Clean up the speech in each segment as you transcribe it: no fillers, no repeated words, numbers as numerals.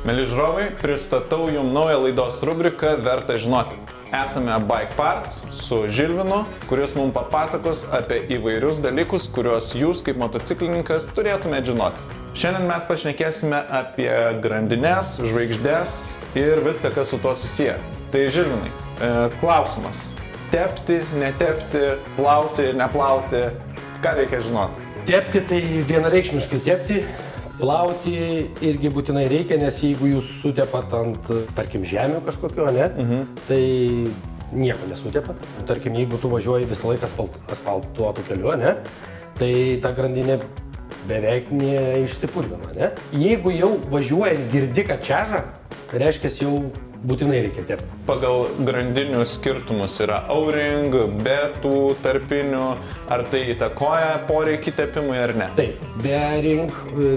Mėly žiūrovai, pristatau jums naują laidos rubriką Verta žinoti. Esame Bike Parts su Žilvinu, kuris mums papasakos apie įvairius dalykus, kuriuos jūs kaip motociklininkas turėtumėte žinoti. Šiandien mes pašnekėsime apie grandines, žvaigždes ir viską, kas su tuo susiję. Tai Žilvinai, klausimas. Tepti, netepti, plauti, neplauti, ką reikia žinoti? Tepti tai vienareikšmiškai tepti. Plauti irgi būtinai reikia, nes jeigu jūs sutepat ant, tarkim, žemių kažkokio, ne, tai nieko nesutepat. Tarkim, jeigu tu važiuoji visą laiką asfaltuotų keliu, ne, tai ta grandinė beveik neišsipurvina, ne. Jeigu jau važiuojant girdi, kad čeža, reiškia jau būtinai reikia tepti. Pagal grandinių skirtumus yra O-ring, betų, tarpinių, ar tai įtakoja poreikį tepimui ar ne? Taip, B-ring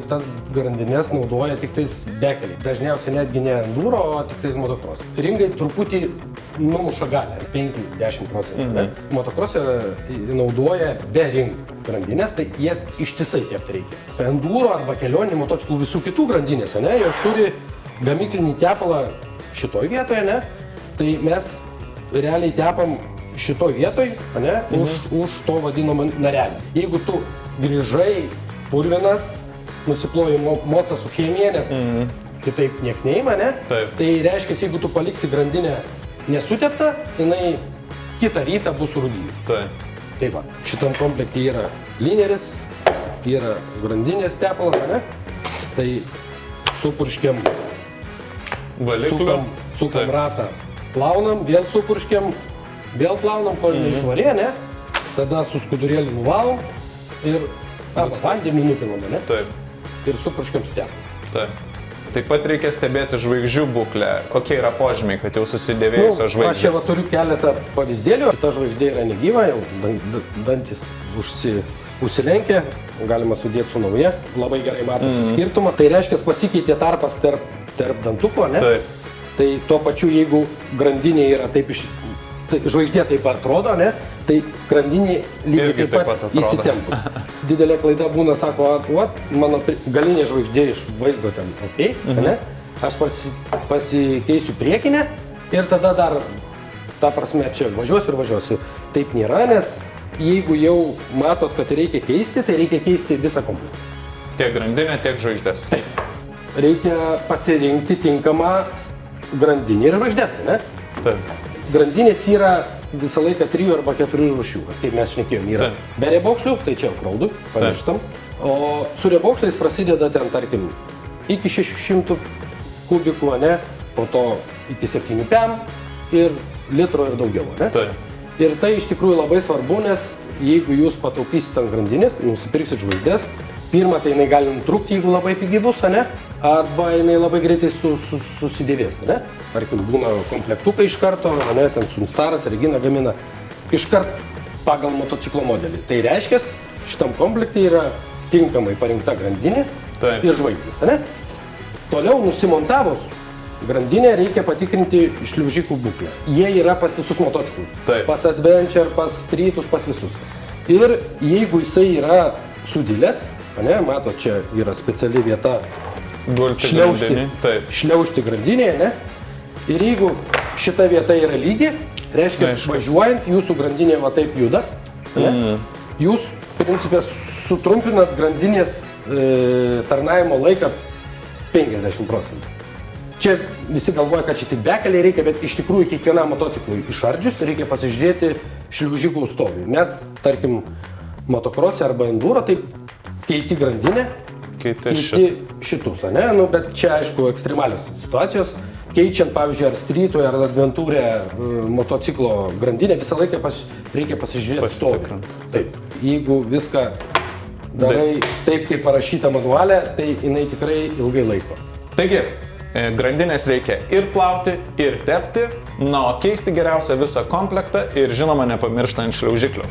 tas grandinės naudoja tik tais bekeliai. Dažniausiai netgi ne enduro, o tik tais motocross. Ringai truputį numuša galę, 5-10%. Motocross'e naudoja B-ring grandinės, tai jas ištisai tepti reikia. Enduro arba kelionį motociklų visų kitų grandinėse, ne, jos turi gamyklinį tepalą šitoj vietoje, ne, tai mes realiai tepam šitoj vietoj, ne, už to vadinamą narelį. Jeigu tu grįžai purvinas, nusiploji mocą su chemija, nes kitaip nieks neima, ne, tai reiškia, jeigu tu paliksi grandinę nesuteptą, jinai kitą rytą bus surūdijus. Taip va, šitam komplekte yra lineris, yra grandinės tepalas, ne, tai supurškiam. Sukam ratą, plaunam, vėl supurškiam, vėl plaunam, kol neišvarė, ne? Tada su skudurėliu nuvalom ir vandenį nupilame, ne? Taip. Ir supurškiam stepą. Taip. Taip pat reikia stebėti žvaigždžių būklę. Kokie yra požymiai, kad jau susidėvėjusios žvaigždės? Aš čia turiu keletą pavyzdėlių. Šita žvaigždė yra negyva, jau dantis užsilenkia, galima sudėti su nauja. Labai gerai matosi skirtumas. Tai reiškia, pasikeitė tarpas tarp dantuko, ne? Taip. Tai tuo pačiu, jeigu grandinė yra taip žvaigždė taip atrodo, ne? Tai grandinė lygiai taip pat įsitempus. Didelė klaida būna, sako, mano galinė žvaigždė iš vaizdo ten, ne? Aš pasikeisiu priekinę ir tada dar, ta prasme, čia važiuosiu. Taip nėra, nes jeigu jau matot, kad reikia keisti, tai reikia keisti visą komplektą. Tiek grandinę, tiek žvaigždės. Taip. Reikia pasirinkti tinkamą grandinį ir žvaigždės, ne? Taip. Grandinės yra visą laiką 3 arba 4 rūšių, kaip mes šnekėjom. Yra be riebokšlių, tai čia offroadui, pamirštam. O su riebokšliais prasideda ten, tarkim, iki 600 kubikų, ne? Po to iki 7 pem ir litro ir daugiau, ne? Taip. Ir tai iš tikrųjų labai svarbu, nes jeigu jūs pataupysit ant grandinės, nusipirksit žvaigždės, pirma, tai jinai gali nutrūkti, jeigu labai pigi bus, ne? Arba jinai labai greitai susidėvės, ne? Tarkim, būna komplektukai iš karto, ne? Ten Sunstaras, Regina gamina iškart pagal motociklo modelį. Tai reiškia, šitam komplekte yra tinkamai parinkta grandinė ir žvaigždės, ne? Toliau nusimontavus grandinę reikia patikrinti šliaužikų būklę. Jie yra pas visus motociklus. Pas Adventure, pas Streetus, pas visus. Ir jeigu jisai yra sudilęs, ne, matot, čia yra speciali vieta šliaužti grandinėje, ne? Ir jeigu šita vieta yra lygi, reiškia, važiuojant, jūsų grandinė va taip juda, ne? Jūs, principė, sutrumpinat grandinės tarnavimo laiką 50%. Čia visi galvoja, kad čia tik bekeliai reikia, bet iš tikrųjų kiekvienam motociklui išardžius reikia pasižiūrėti šliaužikų stovį. Mes, tarkim, motocross'e arba enduro, taip keiti grandinę, keiti šitus, ne? Nu, bet čia, aišku, ekstremalios situacijos. Keičiant, pavyzdžiui, ar street'ui, ar adventūrė motociklo grandinę, visą laiką reikia pasižiūrėti stovį. Taip. Jeigu viską darai taip, kaip parašyta manuale, tai jinai tikrai ilgai laiko. Taigi, grandinės reikia ir plauti, ir tepti, o keisti geriausia visą komplektą ir, žinoma, nepamirštant šliaužiklių.